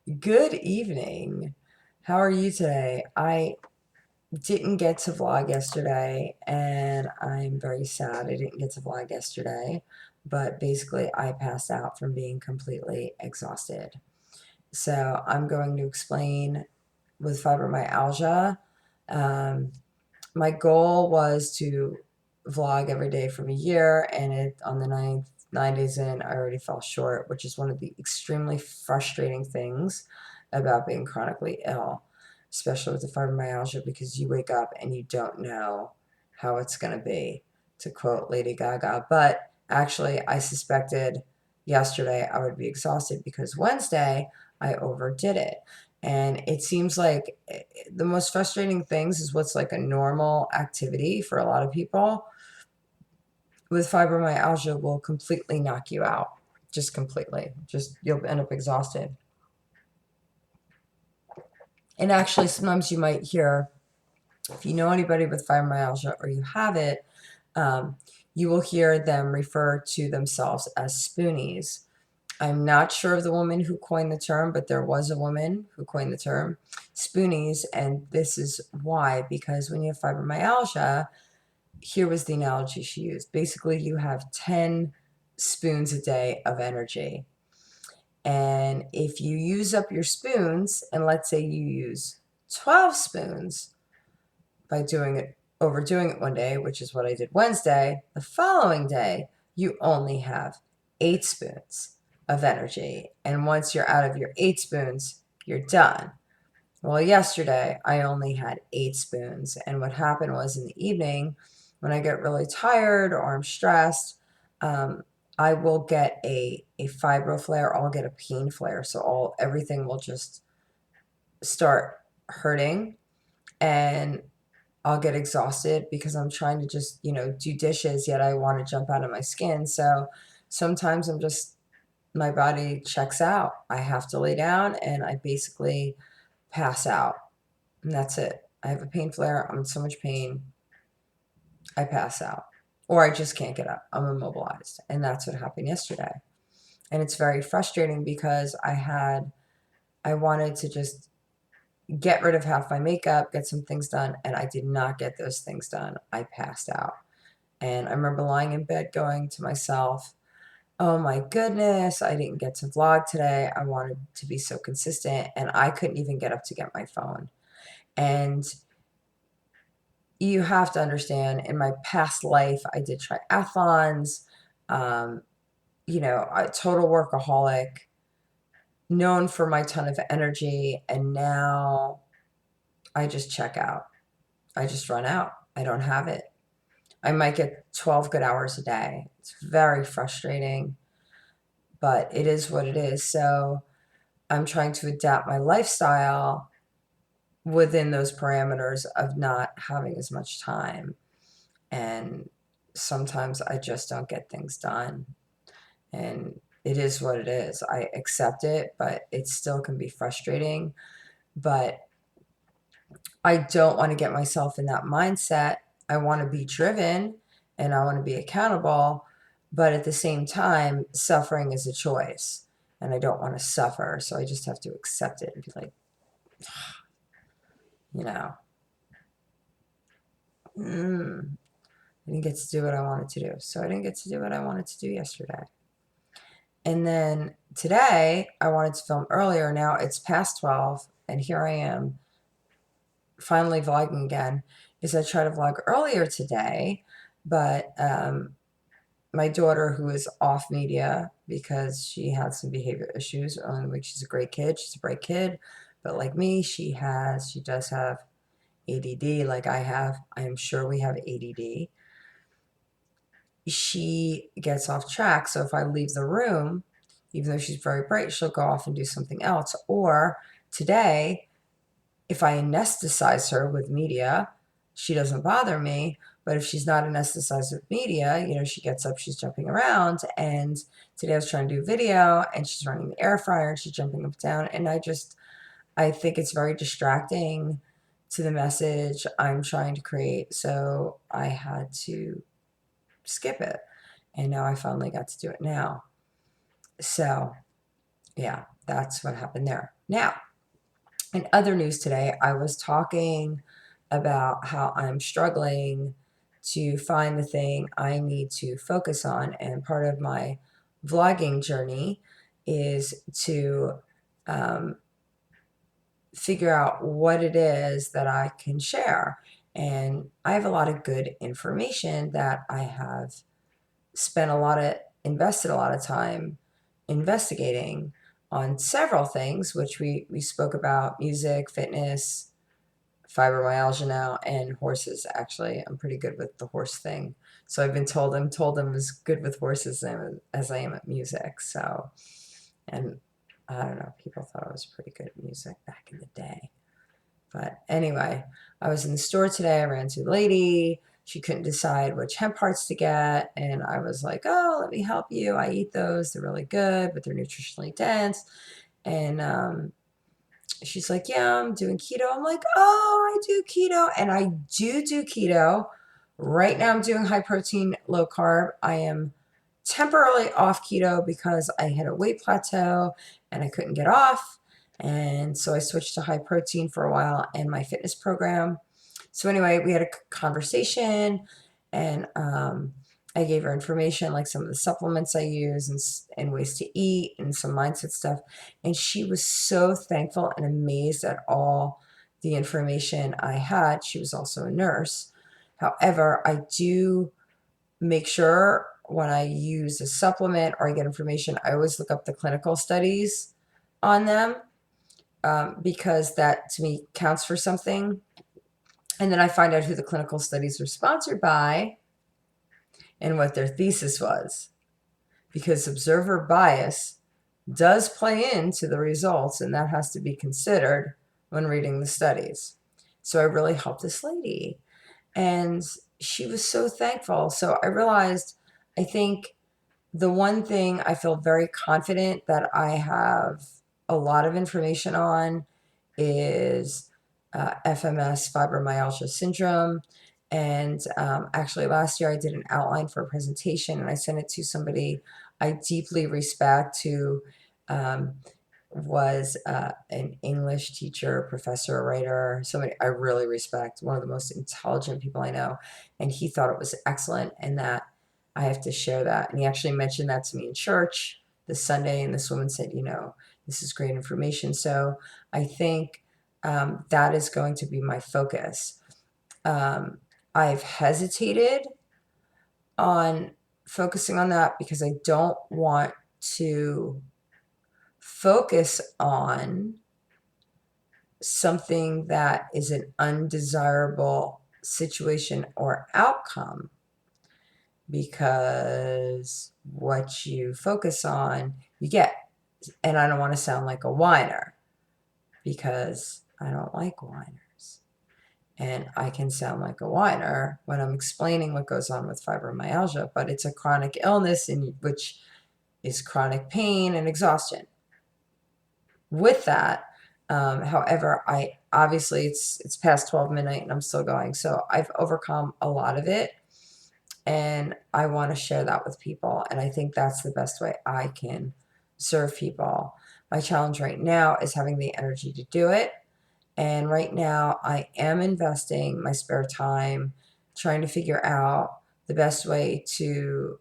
Good evening. How are you today? I didn't get to vlog yesterday, and I'm very sad I didn't get to vlog yesterday, but basically, I passed out from being completely exhausted. So, I'm going to explain with fibromyalgia. Um, my goal was to vlog every day from a year, and on the 9 days in, I already fell short, which is one of the extremely frustrating things about being chronically ill, especially with the fibromyalgia, because you wake up and you don't know how it's going to be, to quote Lady Gaga. But actually, I suspected yesterday I would be exhausted because Wednesday I overdid it. And it seems like the most frustrating things is what's like a normal activity for a lot of people with fibromyalgia will completely knock you out. Just completely. Just you'll end up exhausted. And actually, sometimes you might hear, if you know anybody with fibromyalgia or you have it, um, you will hear them refer to themselves as Spoonies. I'm not sure of the woman who coined the term, but there was a woman who coined the term Spoonies, and this is why, because when you have fibromyalgia, here was the analogy she used. Basically, you have 10 spoons a day of energy. And if you use up your spoons, and let's say you use 12 spoons by overdoing it one day, which is what I did Wednesday, the following day, you only have 8 spoons of energy. And once you're out of your 8 spoons, you're done. Well, yesterday I only had 8 spoons. And what happened was in the evening, when I get really tired or I'm stressed, um, I will get a fibro flare, I'll get a pain flare. So everything will just start hurting, and I'll get exhausted because I'm trying to just, do dishes, yet I want to jump out of my skin. So sometimes my body checks out. I have to lay down and I basically pass out. And that's it. I have a pain flare. I'm in so much pain. I pass out. Or I just can't get up. I'm immobilized. And that's what happened yesterday. And it's very frustrating because I wanted to just get rid of half my makeup, get some things done, and I did not get those things done. I passed out. And I remember lying in bed going to myself, oh my goodness, I didn't get to vlog today. I wanted to be so consistent, and I couldn't even get up to get my phone. And you have to understand, in my past life, I did triathlons, um, a total workaholic, known for my ton of energy, and now I just check out. I just run out. I don't have it. I might get 12 good hours a day. It's very frustrating, but it is what it is. So I'm trying to adapt my lifestyle within those parameters of not having as much time. And sometimes I just don't get things done. And it is what it is. I accept it, but it still can be frustrating. But I don't want to get myself in that mindset. I want to be driven and I want to be accountable, but at the same time, suffering is a choice, and I don't want to suffer. So I just have to accept it and be like, you know, I didn't get to do what I wanted to do. So I didn't get to do what I wanted to do yesterday. And then today, I wanted to film earlier. Now it's past 12, and here I am finally vlogging again. Is I try to vlog earlier today, but my daughter, who is off media because she had some behavior issues early in the week, she's a great kid, she's a bright kid, but like me, she does have ADD, like I have. I am sure we have ADD. She gets off track, so if I leave the room, even though she's very bright, she'll go off and do something else. Or today, if I anesthetize her with media, she doesn't bother me. But if she's not anesthetized with media, she gets up, she's jumping around. And today I was trying to do video and she's running the air fryer and she's jumping up and down. And I think it's very distracting to the message I'm trying to create. So I had to skip it. And now I finally got to do it now. So yeah, that's what happened there. Now, in other news today, I was talking about how I'm struggling to find the thing I need to focus on. And part of my vlogging journey is to um, figure out what it is that I can share. And I have a lot of good information that I have invested a lot of time investigating on several things, which we spoke about: music, fitness, fibromyalgia now, and horses. Actually, I'm pretty good with the horse thing. So I'm told I'm as good with horses as I am at music. So, and I don't know, people thought I was pretty good at music back in the day. But anyway, I was in the store today. I ran into a lady. She couldn't decide which hemp hearts to get. And I was like, oh, let me help you. I eat those. They're really good, but they're nutritionally dense. And she's like, yeah, I'm doing keto. I'm like, oh, I do keto. And I do keto. Right now I'm doing high protein, low carb. I am temporarily off keto because I hit a weight plateau and I couldn't get off. And so I switched to high protein for a while and my fitness program. So anyway, we had a conversation, and I gave her information like some of the supplements I use and ways to eat and some mindset stuff. And she was so thankful and amazed at all the information I had. She was also a nurse. However, I do make sure when I use a supplement or I get information, I always look up the clinical studies on them, because that to me counts for something. And then I find out who the clinical studies were sponsored by and what their thesis was, because observer bias does play into the results, and that has to be considered when reading the studies. So I really helped this lady, and she was so thankful. So I realized, I think the one thing I feel very confident that I have a lot of information on is FMS, fibromyalgia syndrome. And actually, last year I did an outline for a presentation and I sent it to somebody I deeply respect, who um, was an English teacher, professor, writer, somebody I really respect, one of the most intelligent people I know. And he thought it was excellent and that I have to share that. And he actually mentioned that to me in church this Sunday. And this woman said, this is great information. So I think that is going to be my focus. I've hesitated on focusing on that because I don't want to focus on something that is an undesirable situation or outcome, because what you focus on, you get. And I don't want to sound like a whiner, because I don't like whiners. And I can sound like a whiner when I'm explaining what goes on with fibromyalgia, but it's a chronic illness in which is chronic pain and exhaustion. With that, however, I obviously it's past 12 midnight and I'm still going. So I've overcome a lot of it and I want to share that with people. And I think that's the best way I can serve people. My challenge right now is having the energy to do it. And right now I am investing my spare time trying to figure out the best way to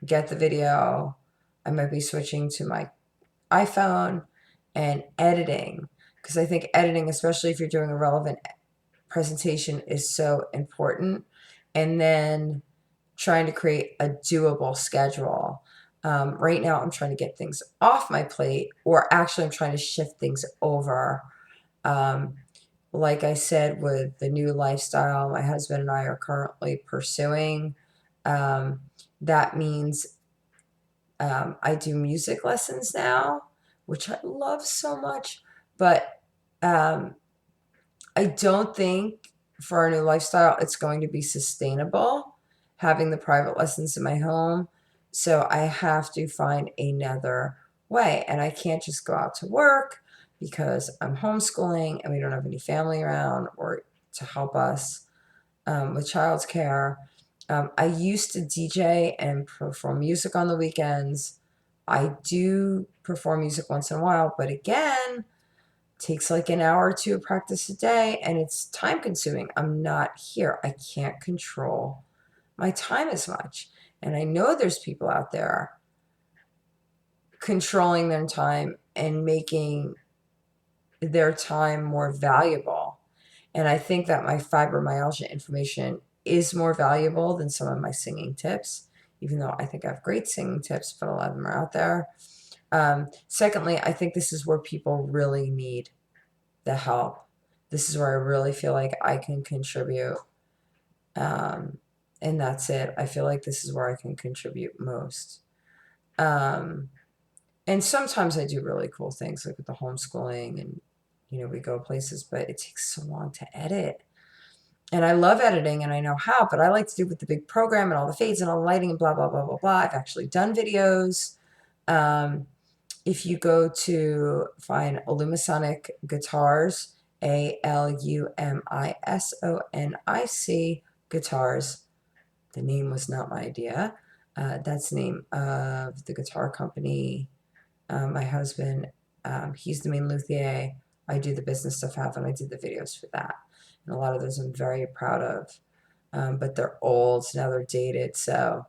get the video. I might be switching to my iPhone and editing, because I think editing, especially if you're doing a relevant presentation, is so important. And then trying to create a doable schedule. Right now, I'm trying to get things off my plate, or actually, I'm trying to shift things over. Um, like I said, with the new lifestyle my husband and I are currently pursuing, um, that means I do music lessons now, which I love so much, but um, I don't think for our new lifestyle it's going to be sustainable having the private lessons in my home. So I have to find another way, and I can't just go out to work because I'm homeschooling and we don't have any family around or to help us with childcare. I used to DJ and perform music on the weekends. I do perform music once in a while, but again, takes like an hour or two of practice a day, and it's time consuming. I'm not here. I can't control my time as much. And I know there's people out there controlling their time and making their time more valuable. And I think that my fibromyalgia information is more valuable than some of my singing tips, even though I think I have great singing tips, but a lot of them are out there. Secondly, I think this is where people really need the help. This is where I really feel like I can contribute. And that's it. I feel like this is where I can contribute most. Um, and sometimes I do really cool things like with the homeschooling and, we go places, but it takes so long to edit. And I love editing and I know how, but I like to do it with the big program and all the fades and all the lighting and blah, blah, blah, blah, blah. I've actually done videos. If you go to find Alumisonic Guitars, Alumisonic Guitars, the name was not my idea. That's the name of the guitar company. My husband, he's the main luthier. I do the business stuff half, and I did the videos for that. And a lot of those I'm very proud of. But they're old, so now they're dated. So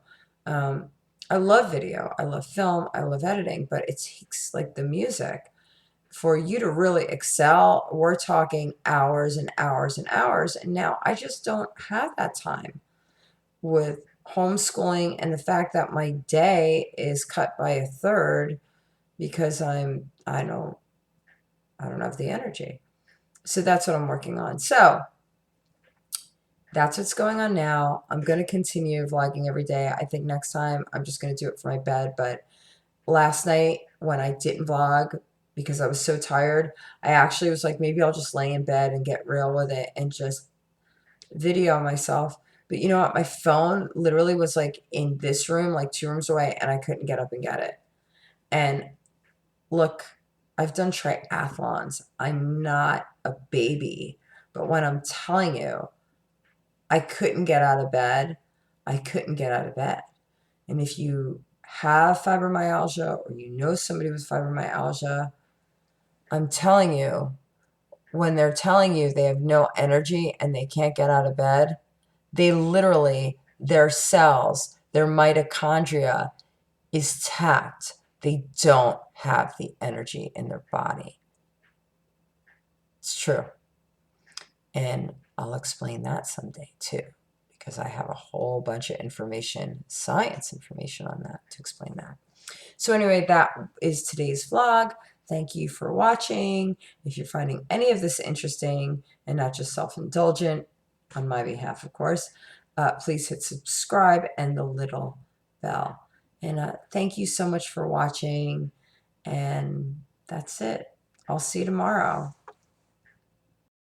I love video, I love film, I love editing, but it takes like the music for you to really excel. We're talking hours and hours and hours. And now I just don't have that time with homeschooling and the fact that my day is cut by a third because I don't have the energy. So that's what I'm working on. So that's what's going on now. I'm going to continue vlogging every day. I think next time I'm just going to do it for my bed. But last night when I didn't vlog because I was so tired, I actually was like, maybe I'll just lay in bed and get real with it and just video myself. But you know what? My phone literally was like in this room, like 2 rooms away, and I couldn't get up and get it. And look, I've done triathlons. I'm not a baby. But when I'm telling you, I couldn't get out of bed, I couldn't get out of bed. And if you have fibromyalgia or you know somebody with fibromyalgia, I'm telling you, when they're telling you they have no energy and they can't get out of bed, they literally, their cells, their mitochondria is tapped. They don't have the energy in their body. It's true. And I'll explain that someday too, because I have a whole bunch of information, science information on that to explain that. So anyway, that is today's vlog. Thank you for watching. If you're finding any of this interesting and not just self-indulgent, on my behalf, of course, please hit subscribe and the little bell. And thank you so much for watching. And that's it. I'll see you tomorrow.